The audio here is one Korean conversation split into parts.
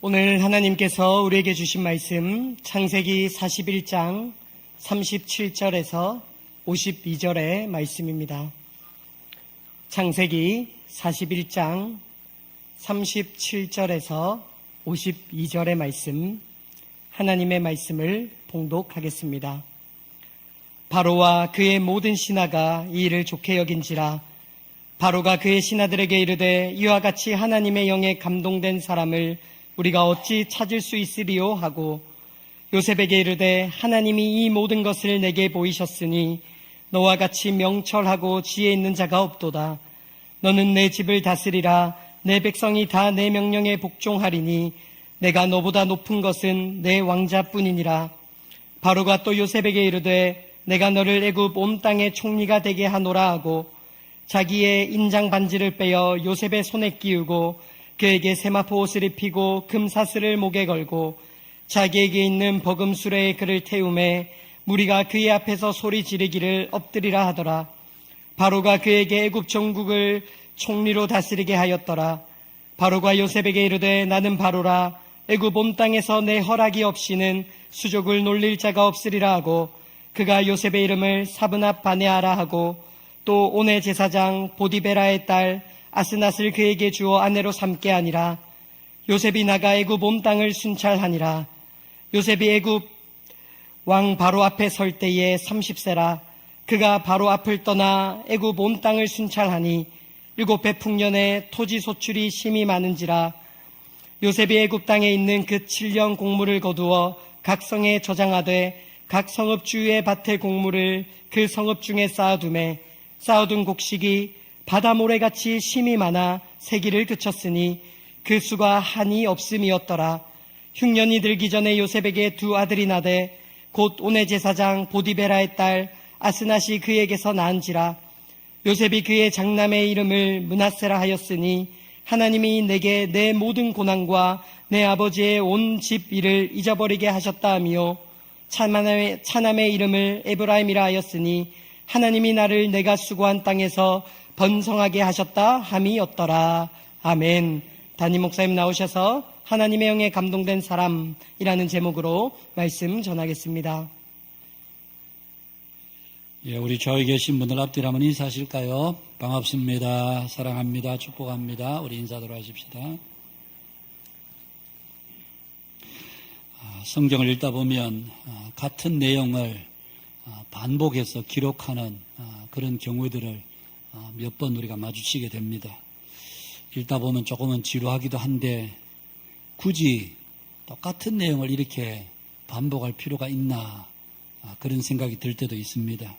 오늘 하나님께서 우리에게 주신 말씀 창세기 41장 37절에서 52절의 말씀입니다. 창세기 41장 37절에서 52절의 말씀, 하나님의 말씀을 봉독하겠습니다. 바로와 그의 모든 신하가 이 일을 좋게 여긴지라. 바로가 그의 신하들에게 이르되 이와 같이 하나님의 영에 감동된 사람을 우리가 어찌 찾을 수 있으리요 하고 요셉에게 이르되 하나님이 이 모든 것을 내게 보이셨으니 너와 같이 명철하고 지혜 있는 자가 없도다. 너는 내 집을 다스리라. 내 백성이 다 내 명령에 복종하리니 내가 너보다 높은 것은 내 왕자뿐이니라. 바로가 또 요셉에게 이르되 내가 너를 애굽 온 땅의 총리가 되게 하노라 하고 자기의 인장 반지를 빼어 요셉의 손에 끼우고 그에게 세마포 옷을 입히고 금사슬을 목에 걸고 자기에게 있는 버금 수레에 그를 태우매 무리가 그의 앞에서 소리 지르기를 엎드리라 하더라. 바로가 그에게 애굽 전국을 총리로 다스리게 하였더라. 바로가 요셉에게 이르되 나는 바로라. 애굽 온 땅에서 내 허락이 없이는 수족을 놀릴 자가 없으리라 하고 그가 요셉의 이름을 사브낫 바네아라 하고 또 온의 제사장 보디베라의 딸 아스낫을 그에게 주어 아내로 삼게 하니라. 요셉이 나가 애굽 온 땅을 순찰하니라. 요셉이 애굽 왕 바로 앞에 설 때에 30세라. 그가 바로 앞을 떠나 애굽 온 땅을 순찰하니 7배 풍년에 토지 소출이 심히 많은지라. 요셉이 애굽 땅에 있는 그 7년 곡물을 거두어 각 성에 저장하되 각 성읍 주위의 밭의 곡물을 그 성읍 중에 쌓아두매 쌓아둔 곡식이 바다 모래같이 심이 많아 세기를 그쳤으니 그 수가 한이 없음이었더라. 흉년이 들기 전에 요셉에게 두 아들이 나되 곧 온의 제사장 보디베라의 딸 아스낫이 그에게서 낳은지라. 요셉이 그의 장남의 이름을 므낫세라 하였으니 하나님이 내게 내 모든 고난과 내 아버지의 온 집 일을 잊어버리게 하셨다 하며 차남의 이름을 에브라임이라 하였으니 하나님이 나를 내가 수고한 땅에서 번성하게 하셨다 함이었더라. 아멘. 담임 목사님 나오셔서 하나님의 영에 감동된 사람이라는 제목으로 말씀 전하겠습니다. 예, 우리 저기 계신 분들 앞뒤로 한번 인사하실까요? 반갑습니다. 사랑합니다. 축복합니다. 우리 인사도록 하십시다. 성경을 읽다 보면 같은 내용을 반복해서 기록하는 그런 경우들을 몇 번 우리가 마주치게 됩니다. 읽다 보면 조금은 지루하기도 한데 굳이 똑같은 내용을 이렇게 반복할 필요가 있나 그런 생각이 들 때도 있습니다.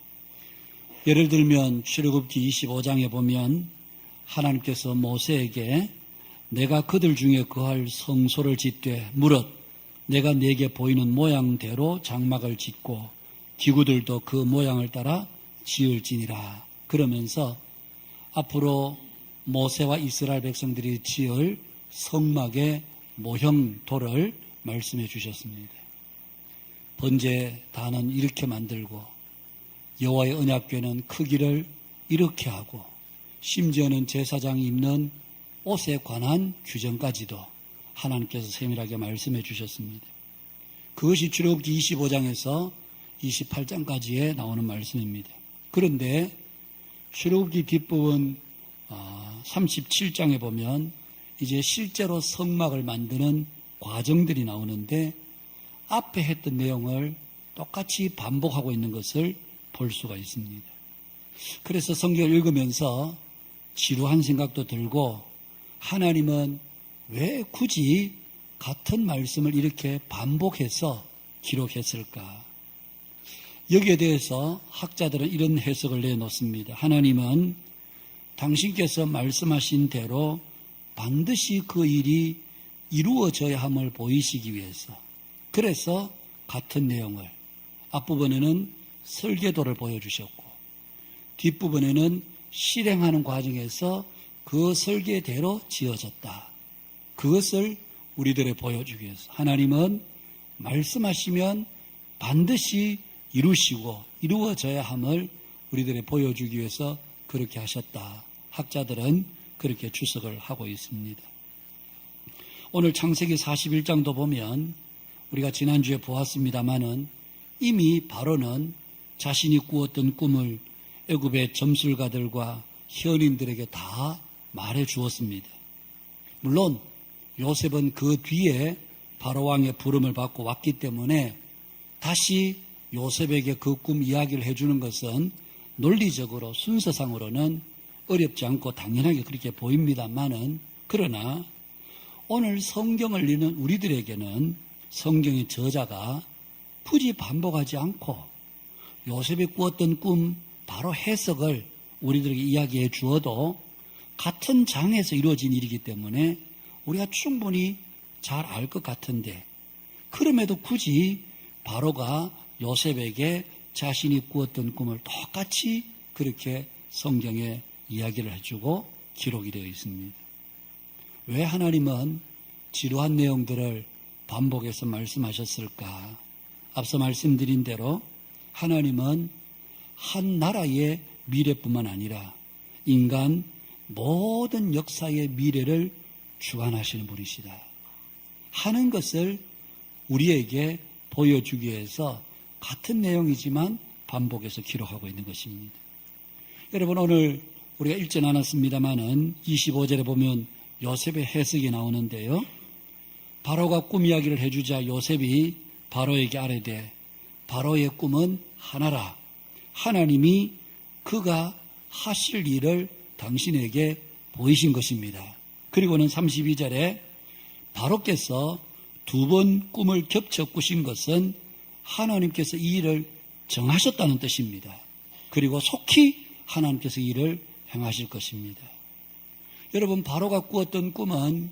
예를 들면 출애굽기 25장에 보면 하나님께서 모세에게 내가 그들 중에 거할 성소를 짓되 무릇 내가 네게 보이는 모양대로 장막을 짓고 기구들도 그 모양을 따라 지을지니라. 그러면서 앞으로 모세와 이스라엘 백성들이 지을 성막의 모형도를 말씀해 주셨습니다. 번제 단은 이렇게 만들고 여호와의 언약궤는 크기를 이렇게 하고 심지어는 제사장이 입는 옷에 관한 규정까지도 하나님께서 세밀하게 말씀해 주셨습니다. 그것이 출애굽기 25장에서 28장까지에 나오는 말씀입니다. 그런데 출애굽기 뒷부분 37장에 보면 이제 실제로 성막을 만드는 과정들이 나오는데 앞에 했던 내용을 똑같이 반복하고 있는 것을 볼 수가 있습니다. 그래서 성경을 읽으면서 지루한 생각도 들고 하나님은 왜 굳이 같은 말씀을 이렇게 반복해서 기록했을까? 여기에 대해서 학자들은 이런 해석을 내놓습니다. 하나님은 당신께서 말씀하신 대로 반드시 그 일이 이루어져야 함을 보이시기 위해서 그래서 같은 내용을 앞부분에는 설계도를 보여주셨고 뒷부분에는 실행하는 과정에서 그 설계대로 지어졌다. 그것을 우리들에 보여주기 위해서 하나님은 말씀하시면 반드시 이루시고 이루어져야 함을 우리들에 보여주기 위해서 그렇게 하셨다. 학자들은 그렇게 추석을 하고 있습니다. 오늘 창세기 41장도 보면 우리가 지난주에 보았습니다마는 이미 바로는 자신이 꾸었던 꿈을 애굽의 점술가들과 현인들에게 다 말해 주었습니다. 물론 요셉은 그 뒤에 바로왕의 부름을 받고 왔기 때문에 다시 요셉에게 그 꿈 이야기를 해주는 것은 논리적으로 순서상으로는 어렵지 않고 당연하게 그렇게 보입니다만은, 그러나 오늘 성경을 읽는 우리들에게는 성경의 저자가 굳이 반복하지 않고 요셉이 꾸었던 꿈 바로 해석을 우리들에게 이야기해 주어도 같은 장에서 이루어진 일이기 때문에 우리가 충분히 잘 알 것 같은데, 그럼에도 굳이 바로가 요셉에게 자신이 꾸었던 꿈을 똑같이 그렇게 성경에 이야기를 해주고 기록이 되어 있습니다. 왜 하나님은 지루한 내용들을 반복해서 말씀하셨을까? 앞서 말씀드린 대로 하나님은 한 나라의 미래뿐만 아니라 인간 모든 역사의 미래를 주관하시는 분이시다 하는 것을 우리에게 보여주기 위해서 같은 내용이지만 반복해서 기록하고 있는 것입니다. 여러분, 오늘 우리가 읽지 않았습니다마는 25절에 보면 요셉의 해석이 나오는데요. 바로가 꿈 이야기를 해주자 요셉이 바로에게 아뢰되 바로의 꿈은 하나라. 하나님이 그가 하실 일을 당신에게 보이신 것입니다. 그리고는 32절에 바로께서 2번 꿈을 겹쳐 꾸신 것은 하나님께서 이 일을 정하셨다는 뜻입니다. 그리고 속히 하나님께서 이 일을 행하실 것입니다. 여러분, 바로가 꾸었던 꿈은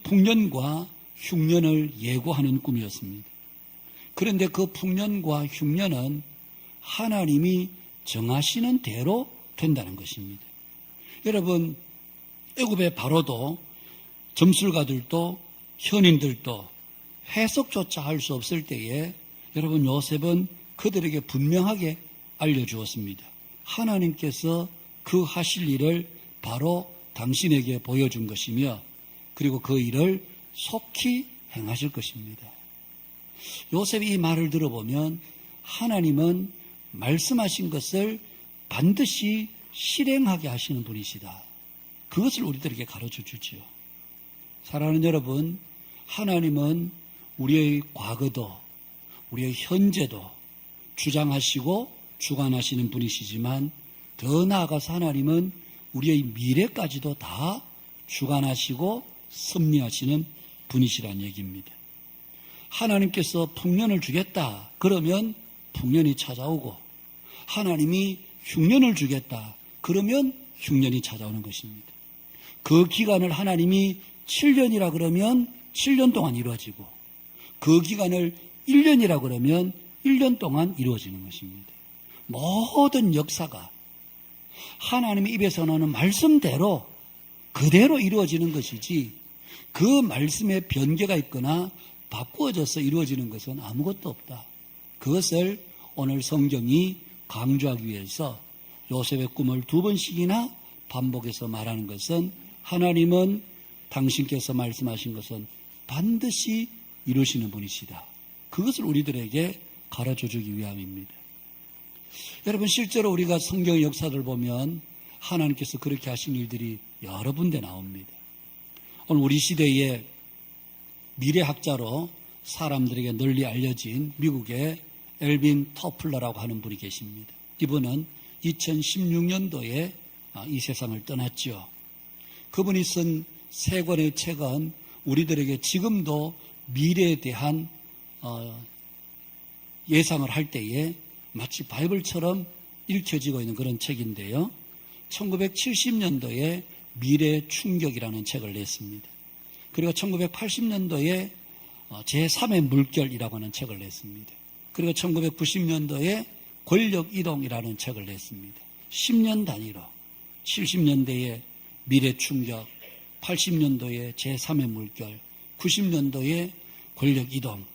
풍년과 흉년을 예고하는 꿈이었습니다. 그런데 그 풍년과 흉년은 하나님이 정하시는 대로 된다는 것입니다. 여러분, 애굽의 바로도 점술가들도 현인들도 해석조차 할 수 없을 때에 여러분, 요셉은 그들에게 분명하게 알려주었습니다. 하나님께서 그 하실 일을 바로 당신에게 보여준 것이며 그리고 그 일을 속히 행하실 것입니다. 요셉이 이 말을 들어보면 하나님은 말씀하신 것을 반드시 실행하게 하시는 분이시다. 그것을 우리들에게 가르쳐 주지요. 사랑하는 여러분, 하나님은 우리의 과거도 우리의 현재도 주장하시고 주관하시는 분이시지만 더 나아가서 하나님은 우리의 미래까지도 다 주관하시고 섭리하시는 분이시란 얘기입니다. 하나님께서 풍년을 주겠다 그러면 풍년이 찾아오고, 하나님이 흉년을 주겠다 그러면 흉년이 찾아오는 것입니다. 그 기간을 하나님이 7년이라 그러면 7년 동안 이루어지고, 그 기간을 1년이라 그러면 1년 동안 이루어지는 것입니다. 모든 역사가 하나님의 입에서 나오는 말씀대로 그대로 이루어지는 것이지, 그 말씀에 변개가 있거나 바꾸어져서 이루어지는 것은 아무것도 없다. 그것을 오늘 성경이 강조하기 위해서 요셉의 꿈을 2번씩이나 반복해서 말하는 것은, 하나님은 당신께서 말씀하신 것은 반드시 이루시는 분이시다. 그것을 우리들에게 가르쳐 주기 위함입니다. 여러분, 실제로 우리가 성경의 역사를 보면 하나님께서 그렇게 하신 일들이 여러 군데 나옵니다. 오늘 우리 시대의 미래학자로 사람들에게 널리 알려진 미국의 엘빈 토플러라고 하는 분이 계십니다. 이분은 2016년도에 이 세상을 떠났죠. 그분이 쓴 3권의 책은 우리들에게 지금도 미래에 대한 예상을 할 때에 마치 바이블처럼 읽혀지고 있는 그런 책인데요. 1970년도에 미래 충격이라는 책을 냈습니다. 그리고 1980년도에 제3의 물결이라고 하는 책을 냈습니다. 그리고 1990년도에 권력 이동이라는 책을 냈습니다. 10년 단위로 70년대에 미래 충격, 80년도에 제3의 물결, 90년도에 권력 이동.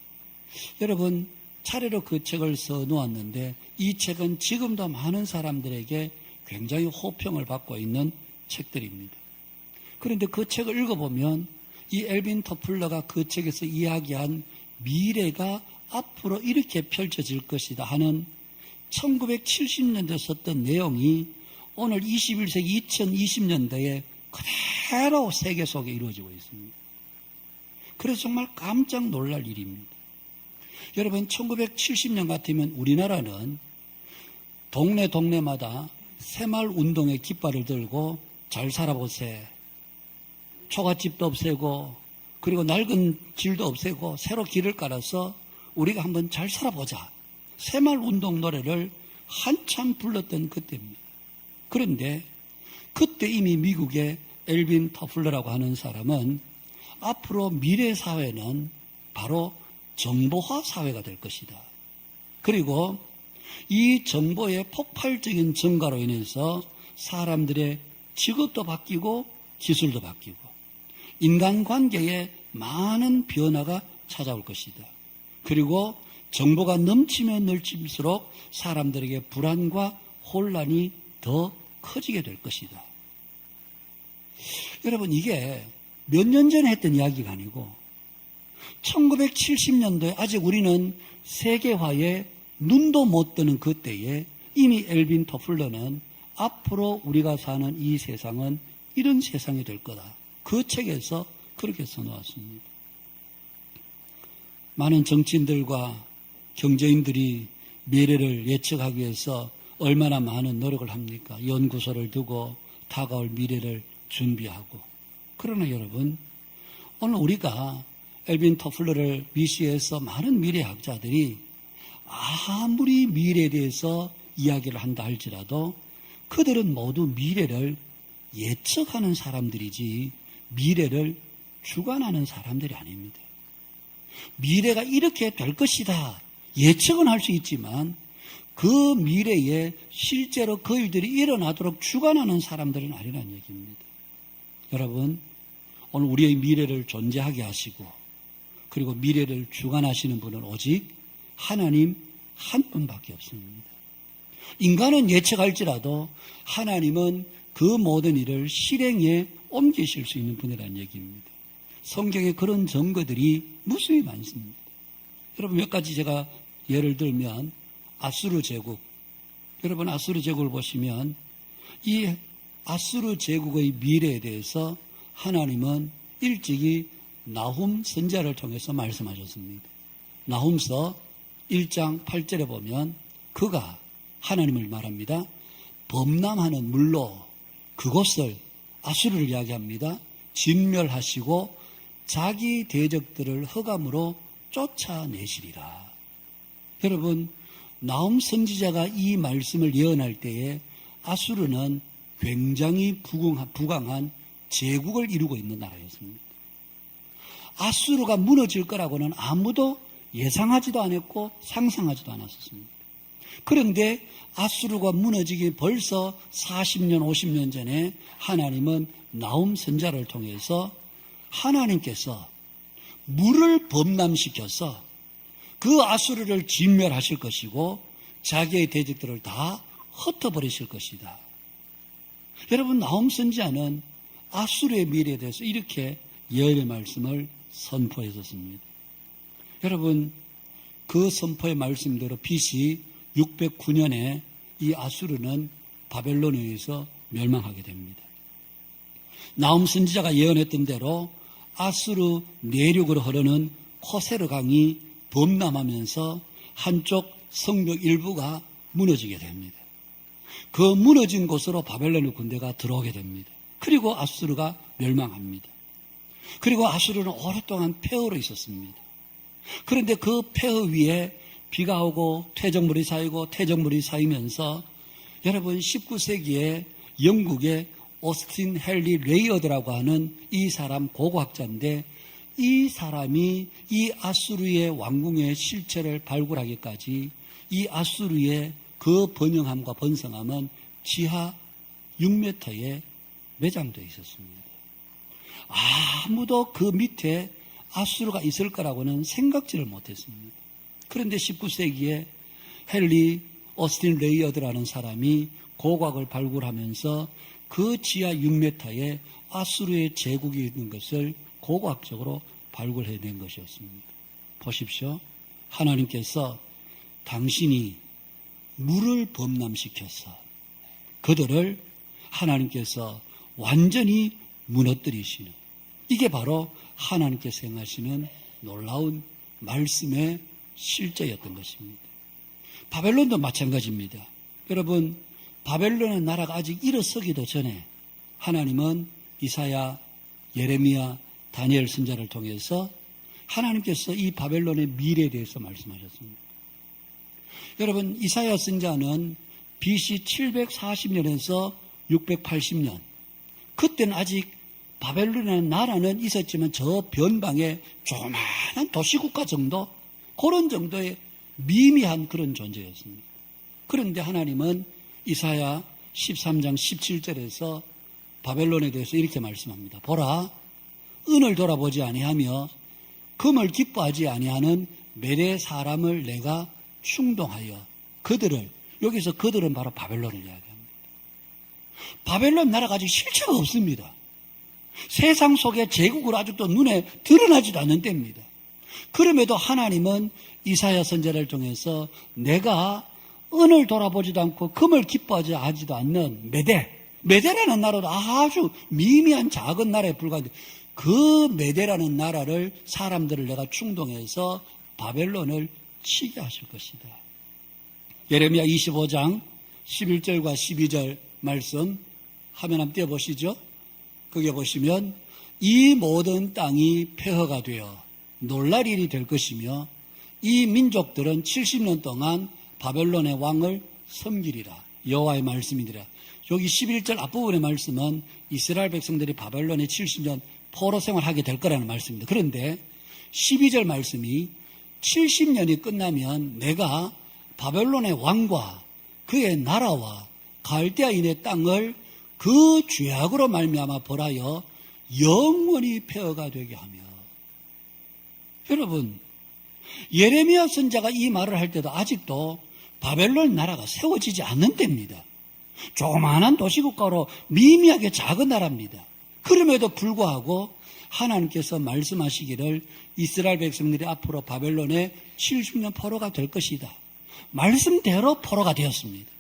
여러분, 차례로 그 책을 써 놓았는데 이 책은 지금도 많은 사람들에게 굉장히 호평을 받고 있는 책들입니다. 그런데 그 책을 읽어보면 이 엘빈 토플러가 그 책에서 이야기한 미래가 앞으로 이렇게 펼쳐질 것이다 하는 1970년대에 썼던 내용이 오늘 21세기 2020년대에 그대로 세계 속에 이루어지고 있습니다. 그래서 정말 깜짝 놀랄 일입니다. 여러분, 1970년 같으면 우리나라는 동네마다 새마을운동의 깃발을 들고 잘 살아보세, 초가집도 없애고 그리고 낡은 길도 없애고 새로 길을 깔아서 우리가 한번 잘 살아보자, 새마을운동 노래를 한참 불렀던 그때입니다. 그런데 그때 이미 미국의 엘빈 토플러라고 하는 사람은 앞으로 미래 사회는 바로 정보화 사회가 될 것이다. 그리고 이 정보의 폭발적인 증가로 인해서 사람들의 직업도 바뀌고 기술도 바뀌고 인간관계에 많은 변화가 찾아올 것이다. 그리고 정보가 넘치면 넘칠수록 사람들에게 불안과 혼란이 더 커지게 될 것이다. 여러분, 이게 몇 년 전에 했던 이야기가 아니고 1970년도에 아직 우리는 세계화에 눈도 못 뜨는 그때에 이미 엘빈 토플러는 앞으로 우리가 사는 이 세상은 이런 세상이 될 거다. 그 책에서 그렇게 써놓았습니다. 많은 정치인들과 경제인들이 미래를 예측하기 위해서 얼마나 많은 노력을 합니까? 연구소를 두고 다가올 미래를 준비하고. 그러나 여러분, 오늘 우리가 엘빈 토플러를 위시해서 많은 미래학자들이 아무리 미래에 대해서 이야기를 한다 할지라도 그들은 모두 미래를 예측하는 사람들이지 미래를 주관하는 사람들이 아닙니다. 미래가 이렇게 될 것이다 예측은 할 수 있지만 그 미래에 실제로 그 일들이 일어나도록 주관하는 사람들은 아니라는 얘기입니다. 여러분, 오늘 우리의 미래를 존재하게 하시고 그리고 미래를 주관하시는 분은 오직 하나님 한 분밖에 없습니다. 인간은 예측할지라도 하나님은 그 모든 일을 실행에 옮기실 수 있는 분이라는 얘기입니다. 성경에 그런 증거들이 무수히 많습니다. 여러분, 몇 가지 제가 예를 들면 아수르 제국, 여러분 아수르 제국을 보시면 이 아수르 제국의 미래에 대해서 하나님은 일찍이 나훔 선지자를 통해서 말씀하셨습니다. 나훔서 1장 8절에 보면 그가 하나님을 말합니다. 범람하는 물로 그곳을 아수르를 이야기합니다. 진멸하시고 자기 대적들을 흑암으로 쫓아내시리라. 여러분, 나훔 선지자가 이 말씀을 예언할 때에 아수르는 굉장히 부강한 제국을 이루고 있는 나라였습니다. 아수르가 무너질 거라고는 아무도 예상하지도 않았고 상상하지도 않았었습니다. 그런데 아수르가 무너지기 벌써 40년, 50년 전에 하나님은 나훔 선지자를 통해서 하나님께서 물을 범람시켜서 그 아수르를 진멸하실 것이고 자기의 대적들을 다 흩어버리실 것이다. 여러분, 나훔 선지자는 아수르의 미래에 대해서 이렇게 예언의 말씀을 선포했었습니다. 여러분, 그 선포의 말씀대로 BC 609년에 이 아수르는 바벨론에 의해서 멸망하게 됩니다. 나훔 선지자가 예언했던 대로 아수르 내륙으로 흐르는 코세르 강이 범람하면서 한쪽 성벽 일부가 무너지게 됩니다. 그 무너진 곳으로 바벨론의 군대가 들어오게 됩니다. 그리고 아수르가 멸망합니다. 그리고 아수르는 오랫동안 폐허로 있었습니다. 그런데 그 폐허 위에 비가 오고 퇴적물이 쌓이고 퇴적물이 쌓이면서 여러분 19세기에 영국의 오스틴 헨리 레이어드라고 하는 이 사람 고고학자인데 이 사람이 이 아수르의 왕궁의 실체를 발굴하기까지 이 아수르의 그 번영함과 번성함은 지하 6m에 매장되어 있었습니다. 아무도 그 밑에 아수르가 있을 거라고는 생각지를 못했습니다. 그런데 19세기에 헨리 오스틴 레이어드라는 사람이 고고학을 발굴하면서 그 지하 6m에 아수르의 제국이 있는 것을 고고학적으로 발굴해낸 것이었습니다. 보십시오. 하나님께서 당신이 물을 범람시켜서 그들을 하나님께서 완전히 무너뜨리시는, 이게 바로 하나님께서 행하시는 놀라운 말씀의 실제였던 것입니다. 바벨론도 마찬가지입니다. 여러분, 바벨론의 나라가 아직 일어서기도 전에 하나님은 이사야, 예레미야, 다니엘 선지자를 통해서 하나님께서 이 바벨론의 미래에 대해서 말씀하셨습니다. 여러분, 이사야 선지자는 BC 740년에서 680년, 그때는 아직 바벨론이라는 나라는 있었지만 저 변방에 조그마한 도시국가 정도, 그런 정도의 미미한 그런 존재였습니다. 그런데 하나님은 이사야 13장 17절에서 바벨론에 대해서 이렇게 말씀합니다. 보라, 은을 돌아보지 아니하며 금을 기뻐하지 아니하는 메대 사람을 내가 충동하여 그들을, 여기서 그들은 바로 바벨론을 이야기합니다. 바벨론 나라가 아직 실체가 없습니다. 세상 속의 제국으로 아직도 눈에 드러나지도 않는 때입니다. 그럼에도 하나님은 이사야 선지자를 통해서 내가 은을 돌아보지도 않고 금을 기뻐하지도 않는 메대라는 나라도 아주 미미한 작은 나라에 불과한데, 그 메대라는 나라를, 사람들을 내가 충동해서 바벨론을 치게 하실 것이다. 예레미야 25장 11절과 12절 말씀 화면 한번 띄워보시죠. 거기에 보시면 이 모든 땅이 폐허가 되어 놀랄 일이 될 것이며 이 민족들은 70년 동안 바벨론의 왕을 섬기리라. 여호와의 말씀이니라. 여기 11절 앞부분의 말씀은 이스라엘 백성들이 바벨론에 70년 포로 생활하게 될 거라는 말씀입니다. 그런데 12절 말씀이 70년이 끝나면 내가 바벨론의 왕과 그의 나라와 갈대아인의 땅을 그 죄악으로 말미암아 벌하여 영원히 폐허가 되게 하며. 여러분, 예레미야 선지자가 이 말을 할 때도 아직도 바벨론 나라가 세워지지 않는 때입니다. 조그마한 도시국가로 미미하게 작은 나라입니다. 그럼에도 불구하고 하나님께서 말씀하시기를 이스라엘 백성들이 앞으로 바벨론에 70년 포로가 될 것이다. 말씀대로 포로가 되었습니다.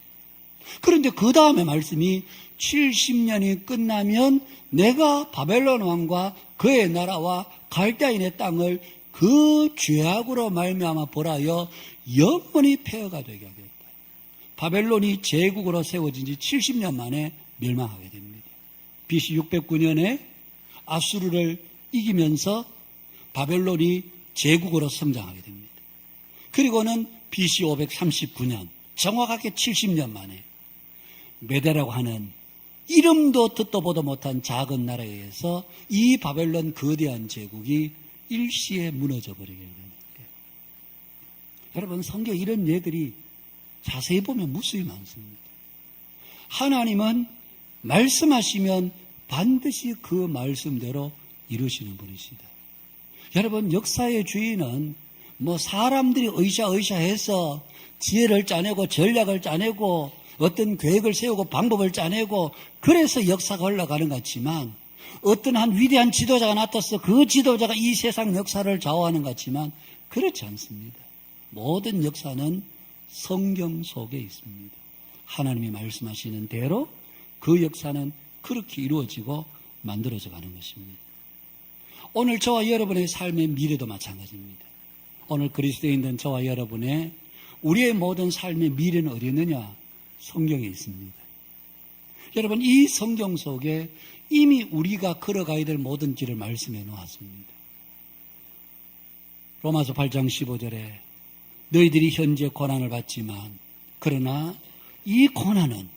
그런데 그 다음에 말씀이 70년이 끝나면 내가 바벨론 왕과 그의 나라와 갈대아인의 땅을 그 죄악으로 말미암아 벌하여 영원히 폐허가 되게 하겠다. 바벨론이 제국으로 세워진 지 70년 만에 멸망하게 됩니다. BC 609년에 아수르를 이기면서 바벨론이 제국으로 성장하게 됩니다. 그리고는 BC 539년, 정확하게 70년 만에 메대라고 하는 이름도 듣도 보도 못한 작은 나라에 의해서 이 바벨론 거대한 제국이 일시에 무너져 버리게 됩니다. 여러분, 성경 이런 예들이 자세히 보면 무수히 많습니다. 하나님은 말씀하시면 반드시 그 말씀대로 이루시는 분이시다. 여러분, 역사의 주인은 사람들이 의샤해서 지혜를 짜내고 전략을 짜내고 어떤 계획을 세우고 방법을 짜내고 그래서 역사가 흘러가는 것 같지만, 어떤 한 위대한 지도자가 나타나서 그 지도자가 이 세상 역사를 좌우하는 것 같지만 그렇지 않습니다. 모든 역사는 성경 속에 있습니다. 하나님이 말씀하시는 대로 그 역사는 그렇게 이루어지고 만들어져 가는 것입니다. 오늘 저와 여러분의 삶의 미래도 마찬가지입니다. 오늘 그리스도인된 저와 여러분의 우리의 모든 삶의 미래는 어디 있느냐? 성경에 있습니다. 여러분, 이 성경 속에 이미 우리가 걸어가야 될 모든 길을 말씀해 놓았습니다. 로마서 8장 15절에 너희들이 현재 고난을 받지만 그러나 이 고난은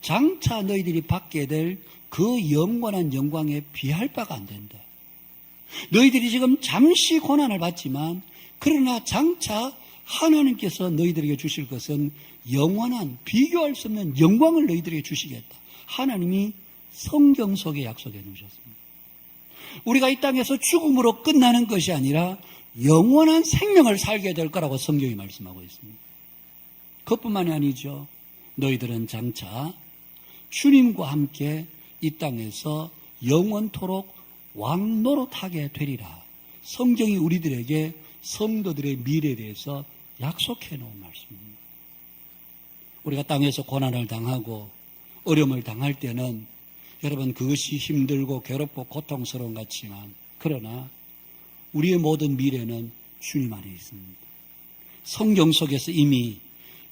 장차 너희들이 받게 될 그 영원한 영광에 비할 바가 안 된다. 너희들이 지금 잠시 고난을 받지만 그러나 장차 하나님께서 너희들에게 주실 것은 영원한, 비교할 수 없는 영광을 너희들에게 주시겠다. 하나님이 성경 속에 약속해 놓으셨습니다. 우리가 이 땅에서 죽음으로 끝나는 것이 아니라 영원한 생명을 살게 될 거라고 성경이 말씀하고 있습니다. 그것뿐만이 아니죠. 너희들은 장차 주님과 함께 이 땅에서 영원토록 왕 노릇하게 되리라. 성경이 우리들에게 성도들의 미래에 대해서 약속해 놓은 말씀입니다. 우리가 땅에서 고난을 당하고 어려움을 당할 때는 여러분 그것이 힘들고 괴롭고 고통스러운 것 같지만 그러나 우리의 모든 미래는 주님 안에 있습니다. 성경 속에서 이미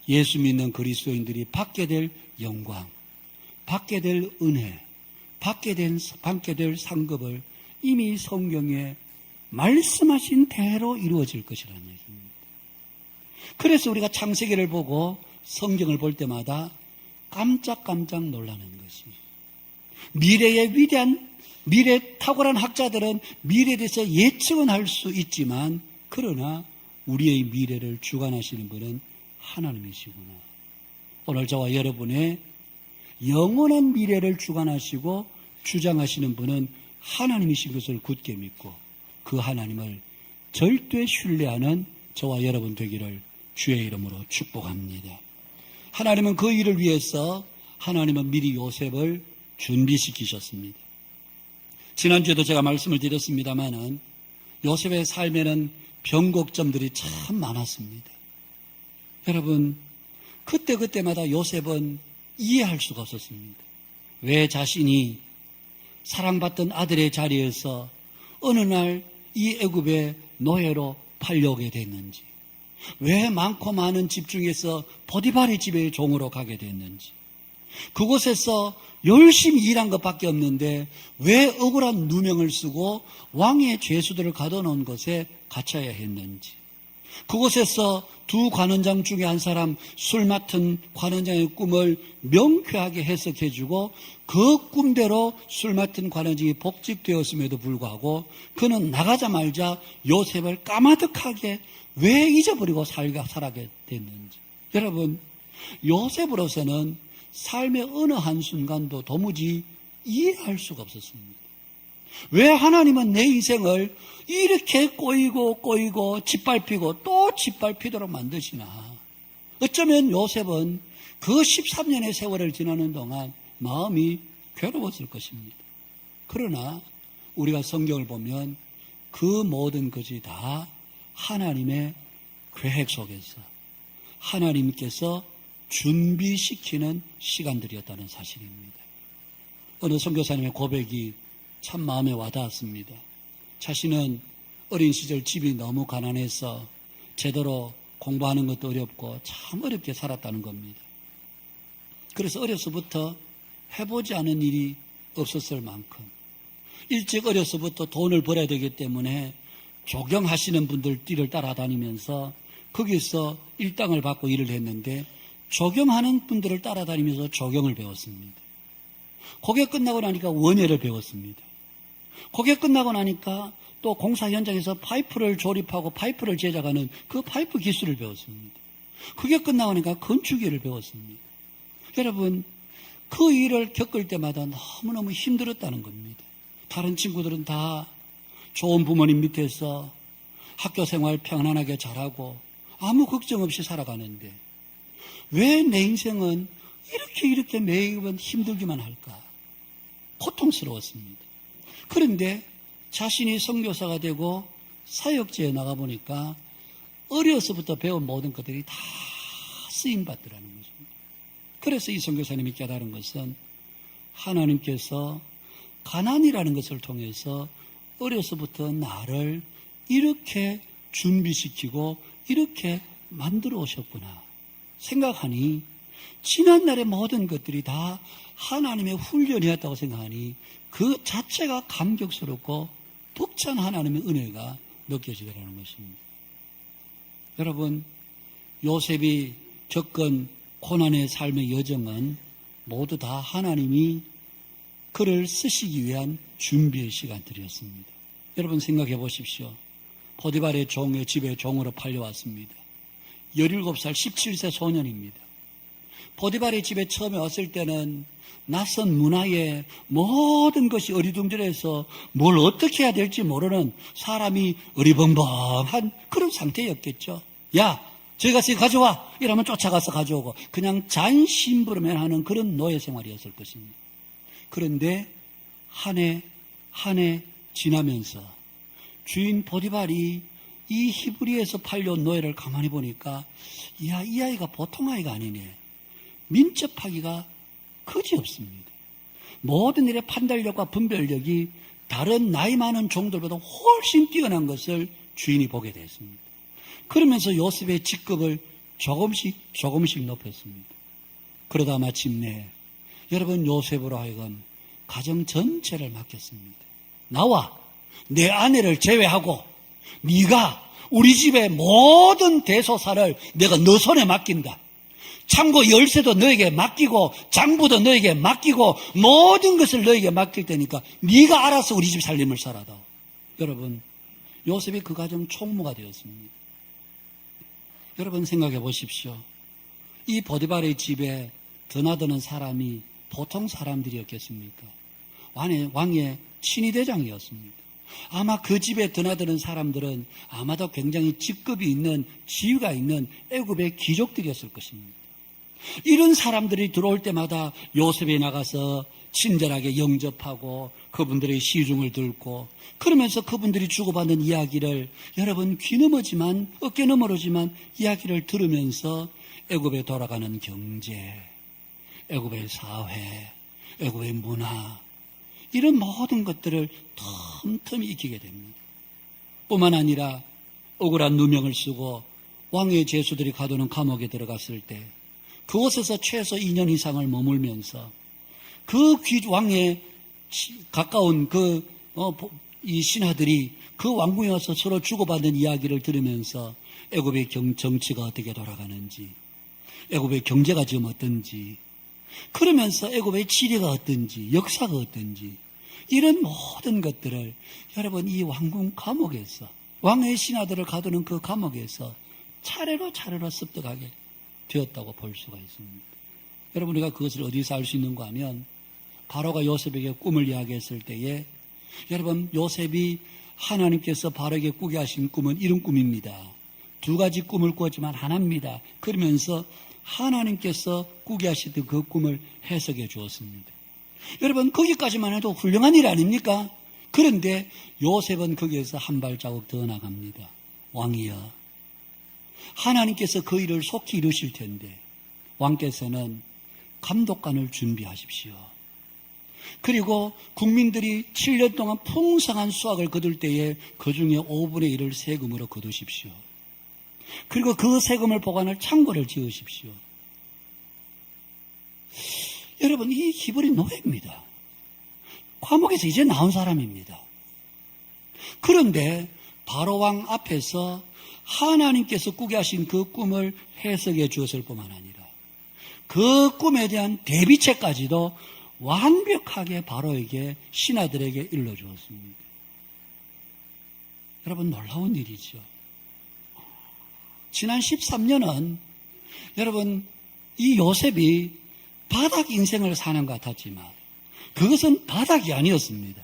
예수 믿는 그리스도인들이 받게 될 영광, 받게 될 은혜, 받게 될 상급을 이미 성경에 말씀하신 대로 이루어질 것이라는 얘기입니다. 그래서 우리가 창세기를 보고 성경을 볼 때마다 깜짝깜짝 놀라는 것이 미래의 위대한 미래 탁월한 학자들은 미래에 대해서 예측은 할 수 있지만 그러나 우리의 미래를 주관하시는 분은 하나님이시구나. 오늘 저와 여러분의 영원한 미래를 주관하시고 주장하시는 분은 하나님이신 것을 굳게 믿고 그 하나님을 절대 신뢰하는 저와 여러분 되기를 주의 이름으로 축복합니다. 하나님은 그 일을 위해서 하나님은 미리 요셉을 준비시키셨습니다. 지난주에도 제가 말씀을 드렸습니다마는 요셉의 삶에는 변곡점들이 참 많았습니다. 여러분, 그때마다 요셉은 이해할 수가 없었습니다. 왜 자신이 사랑받던 아들의 자리에서 어느 날 이 애굽의 노예로 팔려오게 됐는지, 왜 많고 많은 집 중에서 보디발의 집의 종으로 가게 됐는지, 그곳에서 열심히 일한 것밖에 없는데 왜 억울한 누명을 쓰고 왕의 죄수들을 가둬놓은 것에 갇혀야 했는지, 그곳에서 두 관원장 중에 한 사람 술 맡은 관원장의 꿈을 명쾌하게 해석해주고 그 꿈대로 술 맡은 관원장이 복직되었음에도 불구하고 그는 나가자마자 요셉을 까마득하게 왜 잊어버리고 살아게 됐는지. 여러분, 요셉으로서는 삶의 어느 한순간도 도무지 이해할 수가 없었습니다. 왜 하나님은 내 인생을 이렇게 꼬이고 짓밟히고 또 짓밟히도록 만드시나. 어쩌면 요셉은 그 13년의 세월을 지나는 동안 마음이 괴로웠을 것입니다. 그러나 우리가 성경을 보면 그 모든 것이 다 하나님의 계획 속에서 하나님께서 준비시키는 시간들이었다는 사실입니다. 어느 선교사님의 고백이 참 마음에 와닿았습니다. 자신은 어린 시절 집이 너무 가난해서 제대로 공부하는 것도 어렵고 참 어렵게 살았다는 겁니다. 그래서 어려서부터 해보지 않은 일이 없었을 만큼 일찍 어려서부터 돈을 벌어야 되기 때문에 조경하시는 분들 띠를 따라다니면서 거기서 일당을 받고 일을 했는데 조경하는 분들을 따라다니면서 조경을 배웠습니다. 그게 끝나고 나니까 원예를 배웠습니다. 그게 끝나고 나니까 또 공사 현장에서 파이프를 조립하고 파이프를 제작하는 그 파이프 기술을 배웠습니다. 그게 끝나고 나니까 건축일을 배웠습니다. 여러분, 그 일을 겪을 때마다 너무너무 힘들었다는 겁니다. 다른 친구들은 다 좋은 부모님 밑에서 학교 생활 평안하게 잘하고 아무 걱정 없이 살아가는데 왜 내 인생은 이렇게 매번 힘들기만 할까? 고통스러웠습니다. 그런데 자신이 선교사가 되고 사역지에 나가보니까 어려서부터 배운 모든 것들이 다 쓰임받더라는 것입니다. 그래서 이 선교사님이 깨달은 것은 하나님께서 가난이라는 것을 통해서 어려서부터 나를 이렇게 준비시키고 이렇게 만들어 오셨구나 생각하니 지난날의 모든 것들이 다 하나님의 훈련이었다고 생각하니 그 자체가 감격스럽고 벅찬 하나님의 은혜가 느껴지더라는 것입니다. 여러분, 요셉이 겪은 고난의 삶의 여정은 모두 다 하나님이 그를 쓰시기 위한 준비의 시간들이었습니다. 여러분 생각해 보십시오. 보디발의 종의 집에 종으로 팔려왔습니다. 17살 17세 소년입니다. 보디발의 집에 처음에 왔을 때는 낯선 문화에 모든 것이 어리둥절해서 뭘 어떻게 해야 될지 모르는 사람이 어리벙벙한 그런 상태였겠죠. 야, 저기 가서 가져와! 이러면 쫓아가서 가져오고 그냥 잔심부름만 하는 그런 노예 생활이었을 것입니다. 그런데 한 해 지나면서 주인 보디발이 이 히브리에서 팔려온 노예를 가만히 보니까 이야, 이 아이가 보통 아이가 아니네. 민첩하기가 그지없습니다. 모든 일의 판단력과 분별력이 다른 나이 많은 종들보다 훨씬 뛰어난 것을 주인이 보게 됐습니다. 그러면서 요셉의 직급을 조금씩 높였습니다. 그러다 마침내 여러분 요셉으로 하여금 가정 전체를 맡겼습니다. 나와 내 아내를 제외하고 네가 우리 집의 모든 대소사를 내가 너 손에 맡긴다. 창고 열쇠도 너에게 맡기고 장부도 너에게 맡기고 모든 것을 너에게 맡길 테니까 네가 알아서 우리 집 살림을 살아다. 여러분 요셉이 그 가정 총무가 되었습니다. 여러분 생각해 보십시오. 이 보디발의 집에 드나드는 사람이 보통 사람들이었겠습니까? 왕의 친위대장이었습니다. 아마 그 집에 드나드는 사람들은 아마도 굉장히 직급이 있는 지위가 있는 애굽의 귀족들이었을 것입니다. 이런 사람들이 들어올 때마다 요셉이 나가서 친절하게 영접하고 그분들의 시중을 듣고 그러면서 그분들이 주고받는 이야기를 여러분 귀 너머지만 어깨 너머로지만 이야기를 들으면서 애굽에 돌아가는 경제, 애굽의 사회, 애굽의 문화 이런 모든 것들을 틈틈이 익히게 됩니다. 뿐만 아니라 억울한 누명을 쓰고 왕의 제수들이 가두는 감옥에 들어갔을 때 그곳에서 최소 2년 이상을 머물면서 그 왕에 가까운 이 신하들이 그 왕궁에 와서 서로 주고받는 이야기를 들으면서 애굽의 정치가 어떻게 돌아가는지, 애굽의 경제가 지금 어떤지, 그러면서 애굽의 지리가 어떤지, 역사가 어떤지 이런 모든 것들을 여러분 이 왕궁 감옥에서 왕의 신하들을 가두는 그 감옥에서 차례로 습득하게 되었다고 볼 수가 있습니다. 여러분 우리가 그것을 어디서 알 수 있는가 하면 바로가 요셉에게 꿈을 이야기했을 때에 여러분 요셉이 하나님께서 바로에게 꾸게 하신 꿈은 이런 꿈입니다. 두 가지 꿈을 꾸었지만 하나입니다. 그러면서 하나님께서 꾸게 하시던 그 꿈을 해석해 주었습니다. 여러분 거기까지만 해도 훌륭한 일 아닙니까? 그런데 요셉은 거기에서 한 발자국 더 나갑니다. 왕이여, 하나님께서 그 일을 속히 이루실 텐데 왕께서는 감독관을 준비하십시오. 그리고 국민들이 7년 동안 풍성한 수확을 거둘 때에 그 중에 5분의 1을 세금으로 거두십시오. 그리고 그 세금을 보관할 창고를 지으십시오. 여러분 이 히브리 노예입니다. 감옥에서 이제 나온 사람입니다. 그런데 바로 왕 앞에서 하나님께서 꾸게 하신 그 꿈을 해석해 주었을 뿐만 아니라 그 꿈에 대한 대비책까지도 완벽하게 바로에게 신하들에게 일러주었습니다. 여러분 놀라운 일이죠. 지난 13년은 여러분 이 요셉이 바닥 인생을 사는 것 같았지만 그것은 바닥이 아니었습니다.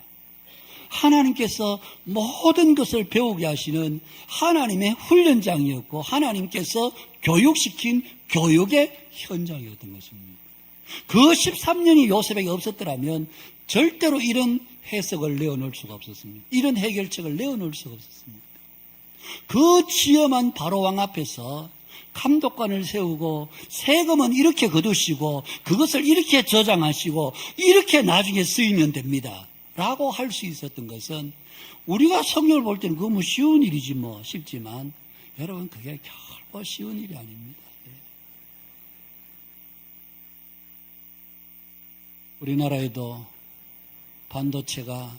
하나님께서 모든 것을 배우게 하시는 하나님의 훈련장이었고 하나님께서 교육시킨 교육의 현장이었던 것입니다. 그 13년이 요셉에게 없었더라면 절대로 이런 해석을 내어놓을 수가 없었습니다. 이런 해결책을 내어놓을 수가 없었습니다. 그 지엄한 바로왕 앞에서 감독관을 세우고 세금은 이렇게 거두시고 그것을 이렇게 저장하시고 이렇게 나중에 쓰이면 됩니다 라고 할 수 있었던 것은 우리가 성경을 볼 때는 그거 뭐 쉬운 일이지 뭐 싶지만 여러분 그게 결코 쉬운 일이 아닙니다. 우리나라에도 반도체가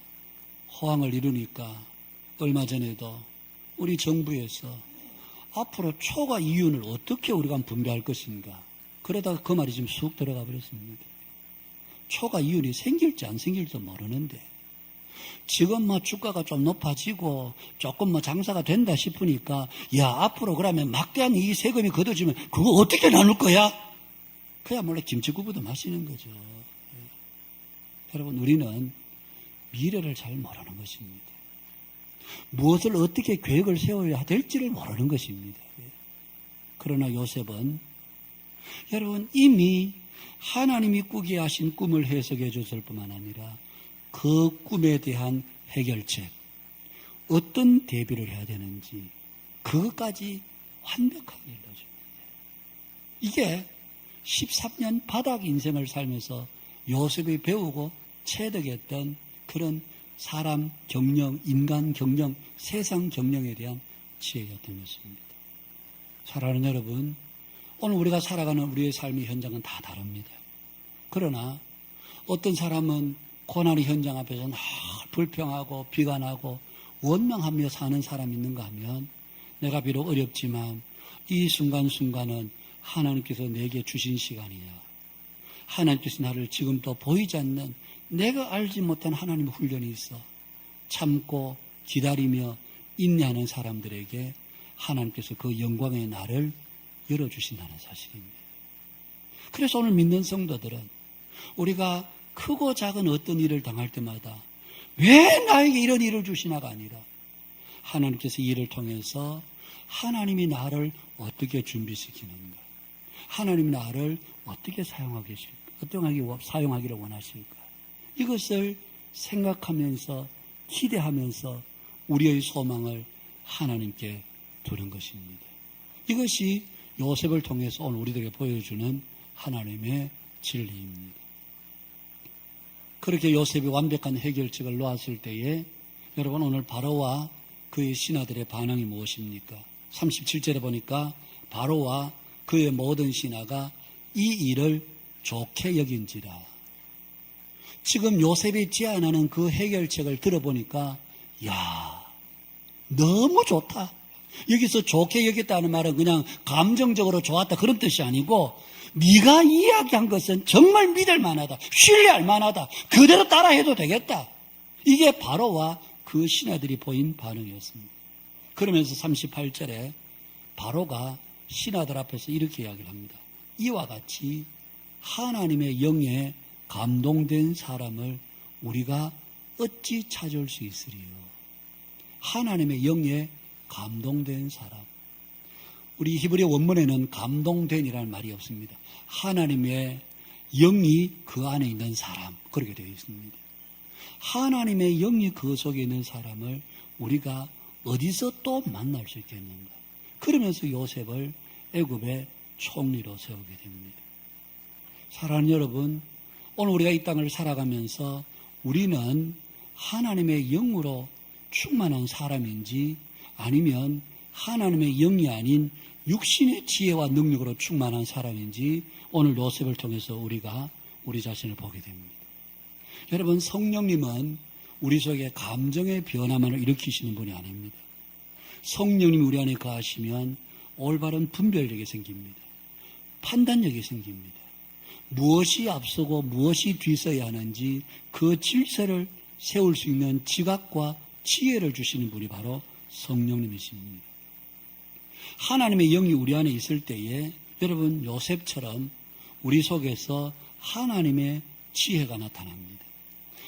호황을 이루니까 얼마 전에도 우리 정부에서 앞으로 초과 이윤을 어떻게 우리가 분배할 것인가 그러다가 그 말이 지금 쑥 들어가 버렸습니다. 초과 이윤이 생길지 안 생길지도 모르는데 지금 뭐 주가가 좀 높아지고 조금 뭐 장사가 된다 싶으니까 야 앞으로 그러면 막대한 이 세금이 걷어지면 그거 어떻게 나눌 거야? 그야말로 김치국부터 마시는 거죠. 여러분 우리는 미래를 잘 모르는 것입니다. 무엇을 어떻게 계획을 세워야 될지를 모르는 것입니다. 그러나 요셉은 여러분 이미 하나님이 꾸게 하신 꿈을 해석해 줬을 뿐만 아니라 그 꿈에 대한 해결책, 어떤 대비를 해야 되는지 그것까지 완벽하게 일러줍니다. 이게 13년 바닥 인생을 살면서 요셉이 배우고 체득했던 그런 사람 경영, 인간 경영, 세상 경영에 대한 지혜였던 것입니다. 사랑하는 여러분, 오늘 우리가 살아가는 우리의 삶의 현장은 다 다릅니다. 그러나 어떤 사람은 고난의 현장 앞에서 늘 불평하고 비관하고 원망하며 사는 사람이 있는가 하면 내가 비록 어렵지만 이 순간순간은 하나님께서 내게 주신 시간이야. 하나님께서 나를 지금도 보이지 않는 내가 알지 못한 하나님의 훈련이 있어. 참고 기다리며 인내하는 사람들에게 하나님께서 그 영광의 날을 열어주신다는 사실입니다. 그래서 오늘 믿는 성도들은 우리가 크고 작은 어떤 일을 당할 때마다 왜 나에게 이런 일을 주시나가 아니라 하나님께서 이 일을 통해서 하나님이 나를 어떻게 준비시키는가, 하나님이 나를 어떻게 사용하기를 원하실까, 이것을 생각하면서 기대하면서 우리의 소망을 하나님께 두는 것입니다. 이것이 요셉을 통해서 오늘 우리들에게 보여주는 하나님의 진리입니다. 그렇게 요셉이 완벽한 해결책을 놓았을 때에 여러분 오늘 바로와 그의 신하들의 반응이 무엇입니까? 37절에 보니까 바로와 그의 모든 신하가 이 일을 좋게 여긴지라. 지금 요셉이 제안하는 그 해결책을 들어보니까 야, 너무 좋다. 여기서 좋게 여겼다는 말은 그냥 감정적으로 좋았다 그런 뜻이 아니고 네가 이야기한 것은 정말 믿을 만하다. 신뢰할 만하다. 그대로 따라해도 되겠다. 이게 바로와 그 신하들이 보인 반응이었습니다. 그러면서 38절에 바로가 신하들 앞에서 이렇게 이야기를 합니다. 이와 같이 하나님의 영에 감동된 사람을 우리가 어찌 찾을 수 있으리요. 하나님의 영에 감동된 사람. 우리 히브리 원문에는 감동된이라는 말이 없습니다. 하나님의 영이 그 안에 있는 사람, 그렇게 되어 있습니다. 하나님의 영이 그 속에 있는 사람을 우리가 어디서 또 만날 수 있겠는가. 그러면서 요셉을 애굽의 총리로 세우게 됩니다. 사랑하는 여러분, 오늘 우리가 이 땅을 살아가면서 우리는 하나님의 영으로 충만한 사람인지 아니면 하나님의 영이 아닌 육신의 지혜와 능력으로 충만한 사람인지 오늘 요셉을 통해서 우리가 우리 자신을 보게 됩니다. 여러분, 성령님은 우리 속에 감정의 변화만을 일으키시는 분이 아닙니다. 성령님이 우리 안에 거하시면 올바른 분별력이 생깁니다. 판단력이 생깁니다. 무엇이 앞서고 무엇이 뒤서야 하는지 그 질서를 세울 수 있는 지각과 지혜를 주시는 분이 바로 성령님이십니다. 하나님의 영이 우리 안에 있을 때에 여러분 요셉처럼 우리 속에서 하나님의 지혜가 나타납니다.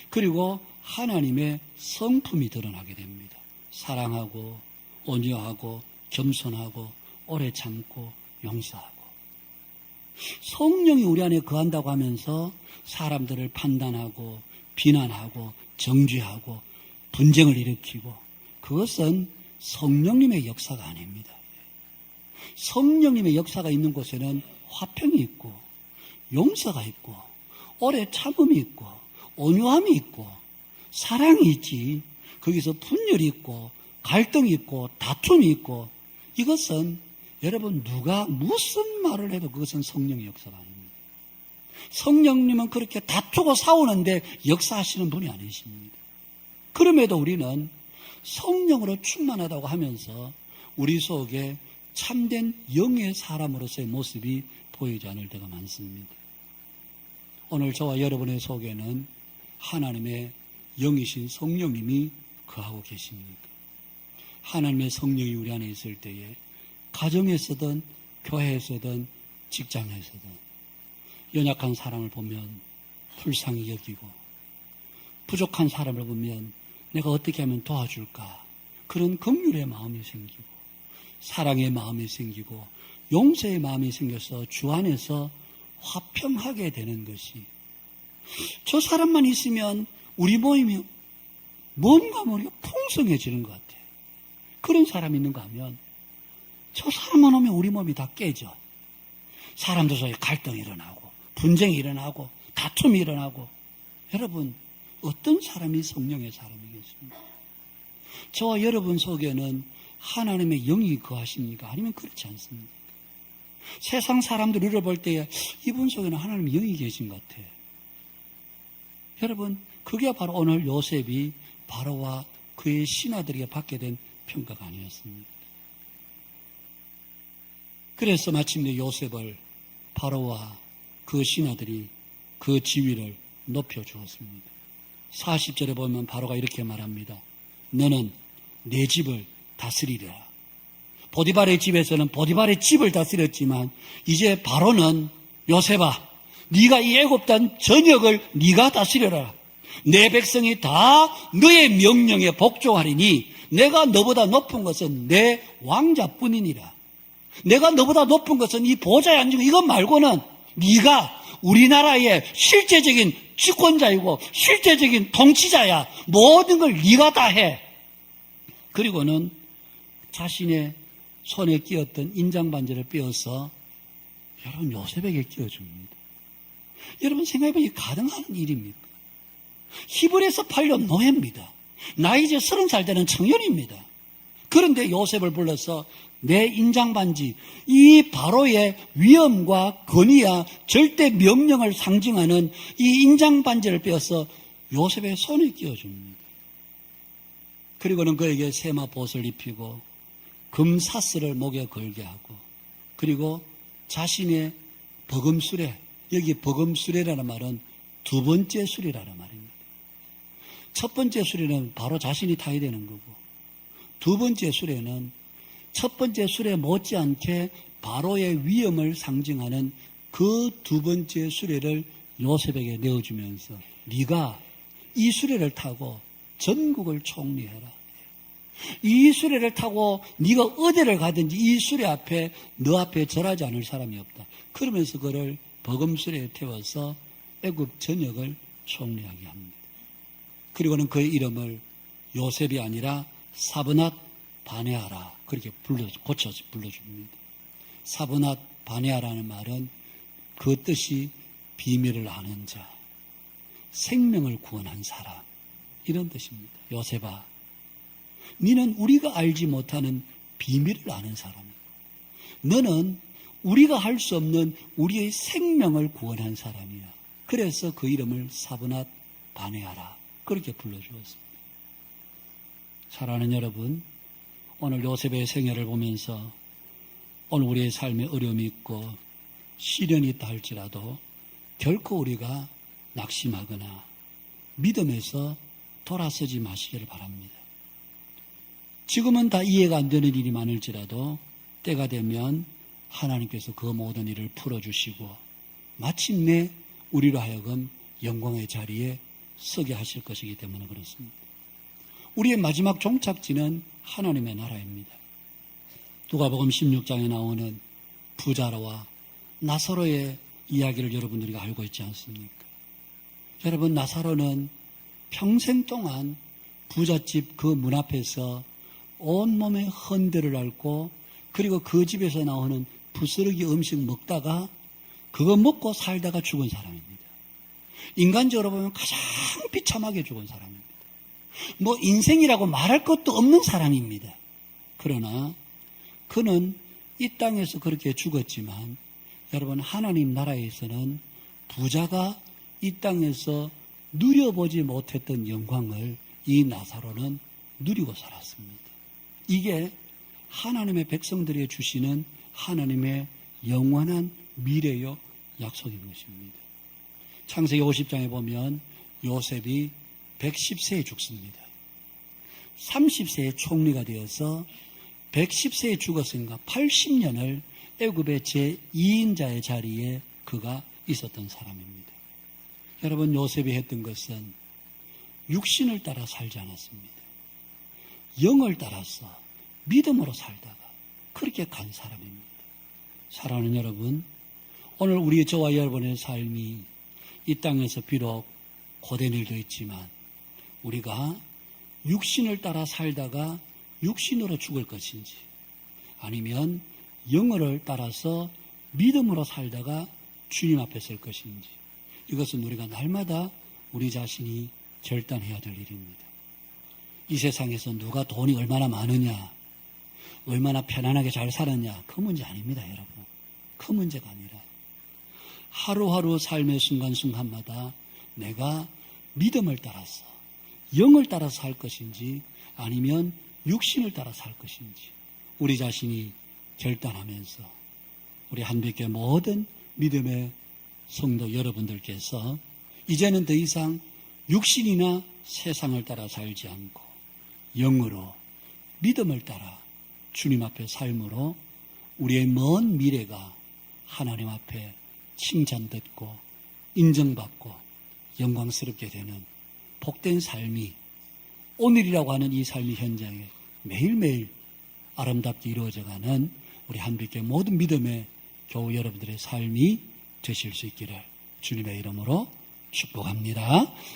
그리고 하나님의 성품이 드러나게 됩니다. 사랑하고 온유하고 겸손하고 오래 참고 용서하고. 성령이 우리 안에 거한다고 하면서 사람들을 판단하고 비난하고 정죄하고 분쟁을 일으키고, 그것은 성령님의 역사가 아닙니다. 성령님의 역사가 있는 곳에는 화평이 있고 용서가 있고 오래 참음이 있고 온유함이 있고 사랑이 있지. 거기서 분열이 있고 갈등이 있고 다툼이 있고, 이것은 여러분 누가 무슨 말을 해도 그것은 성령의 역사가 아닙니다. 성령님은 그렇게 다투고 싸우는데 역사하시는 분이 아니십니다. 그럼에도 우리는 성령으로 충만하다고 하면서 우리 속에 참된 영의 사람으로서의 모습이 보이지 않을 때가 많습니다. 오늘 저와 여러분의 속에는 하나님의 영이신 성령님이 거하고 계십니까? 하나님의 성령이 우리 안에 있을 때에 가정에서든 교회에서든 직장에서든 연약한 사람을 보면 불쌍히 여기고 부족한 사람을 보면 내가 어떻게 하면 도와줄까, 그런 긍휼의 마음이 생기고 사랑의 마음이 생기고 용서의 마음이 생겨서 주 안에서 화평하게 되는 것이, 저 사람만 있으면 우리 모임이 뭔가 모르게 풍성해지는 것 같아. 그런 사람이 있는가 하면 저 사람만 오면 우리 몸이 다 깨져. 사람들 사이에 갈등이 일어나고 분쟁이 일어나고 다툼이 일어나고. 여러분, 어떤 사람이 성령의 사람이겠습니까? 저와 여러분 속에는 하나님의 영이 거하십니까? 아니면 그렇지 않습니까? 세상 사람들을 볼 때 이분 속에는 하나님의 영이 계신 것 같아요. 여러분, 그게 바로 오늘 요셉이 바로와 그의 신하들에게 받게 된 평가가 아니었습니까? 그래서 마침내 요셉을 바로와 그 신하들이 그 지위를 높여주었습니다. 40절에 보면 바로가 이렇게 말합니다. 너는 내 집을 다스리라. 보디발의 집에서는 보디발의 집을 다스렸지만 이제 바로는 요셉아, 네가 이 애굽 땅 전역을 네가 다스려라. 내 백성이 다 너의 명령에 복종하리니 내가 너보다 높은 것은 내 왕자뿐이니라. 내가 너보다 높은 것은 이 보좌에 앉은 거 이것 말고는 네가 우리나라의 실제적인 주권자이고 실제적인 통치자야. 모든 걸 네가 다 해. 그리고는 자신의 손에 끼었던 인장반지를 빼어서 여러분 요셉에게 끼워줍니다. 여러분 생각해보니 가능한 일입니까? 히브리에서 8년 노예입니다. 나이 이제 30살 되는 청년입니다. 그런데 요셉을 불러서 내 인장반지, 이 바로의 위엄과 권위와 절대 명령을 상징하는 이 인장반지를 빼어서 요셉의 손에 끼워줍니다. 그리고는 그에게 세마 보옷을 입히고 금사슬을 목에 걸게 하고, 그리고 자신의 버금수레, 여기 버금수레라는 말은 두 번째 수레라는 말입니다. 첫 번째 수레는 바로 자신이 타야 되는 거고, 두 번째 수레는 첫 번째 수레 못지않게 바로의 위엄을 상징하는 그 두 번째 수레를 요셉에게 내어주면서 네가 이 수레를 타고 전국을 총리해라. 이 수레를 타고 네가 어디를 가든지 이 수레 앞에 너 앞에 절하지 않을 사람이 없다. 그러면서 그를 버금수레에 태워서 애굽 전역을 총리하게 합니다. 그리고는 그의 이름을 요셉이 아니라 사브낫 바네아라 그렇게 고쳐서 불러줍니다. 사브낫 바네아라는 말은 그 뜻이 비밀을 아는 자, 생명을 구원한 사람, 이런 뜻입니다. 요셉아, 너는 우리가 알지 못하는 비밀을 아는 사람이고, 너는 우리가 할 수 없는 우리의 생명을 구원한 사람이야. 그래서 그 이름을 사브낫 바네아라 그렇게 불러주었습니다. 사랑하는 여러분, 오늘 요셉의 생애를 보면서 오늘 우리의 삶에 어려움이 있고 시련이 있다 할지라도 결코 우리가 낙심하거나 믿음에서 돌아서지 마시기를 바랍니다. 지금은 다 이해가 안 되는 일이 많을지라도 때가 되면 하나님께서 그 모든 일을 풀어주시고 마침내 우리로 하여금 영광의 자리에 서게 하실 것이기 때문에 그렇습니다. 우리의 마지막 종착지는 하나님의 나라입니다. 누가복음 16장에 나오는 부자로와 나사로의 이야기를 여러분들이 알고 있지 않습니까? 여러분, 나사로는 평생 동안 부잣집 그 문 앞에서 온몸에 헌대를 앓고 그리고 그 집에서 나오는 부스러기 음식 먹다가 그거 먹고 살다가 죽은 사람입니다. 인간적으로 보면 가장 비참하게 죽은 사람입니다. 뭐 인생이라고 말할 것도 없는 사람입니다. 그러나 그는 이 땅에서 그렇게 죽었지만 여러분, 하나님 나라에서는 부자가 이 땅에서 누려보지 못했던 영광을 이 나사로는 누리고 살았습니다. 이게 하나님의 백성들에게 주시는 하나님의 영원한 미래요 약속인 것입니다. 창세기 50장에 보면 요셉이 110세에 죽습니다. 30세에 총리가 되어서 110세에 죽었으니까 80년을 애굽의 제2인자의 자리에 그가 있었던 사람입니다. 여러분, 요셉이 했던 것은 육신을 따라 살지 않았습니다. 영을 따라서 믿음으로 살다가 그렇게 간 사람입니다. 사랑하는 여러분, 오늘 우리 저와 여러분의 삶이 이 땅에서 비록 고된 일도 있지만 우리가 육신을 따라 살다가 육신으로 죽을 것인지, 아니면 영어를 따라서 믿음으로 살다가 주님 앞에 설 것인지, 이것은 우리가 날마다 우리 자신이 결단해야 될 일입니다. 이 세상에서 누가 돈이 얼마나 많으냐, 얼마나 편안하게 잘 살았냐, 그 문제 아닙니다, 여러분. 그 문제가 아니라 하루하루 삶의 순간순간마다 내가 믿음을 따라서, 영을 따라서 살 것인지 아니면 육신을 따라서 살 것인지 우리 자신이 결단하면서 우리 한빛교회 모든 믿음의 성도 여러분들께서 이제는 더 이상 육신이나 세상을 따라 살지 않고 영으로 믿음을 따라 주님 앞에 삶으로 우리의 먼 미래가 하나님 앞에 칭찬 듣고 인정받고 영광스럽게 되는 복된 삶이 오늘이라고 하는 이 삶의 현장에 매일매일 아름답게 이루어져가는 우리 한빛교회 모든 믿음의 교우 여러분들의 삶이 되실 수 있기를 주님의 이름으로 축복합니다.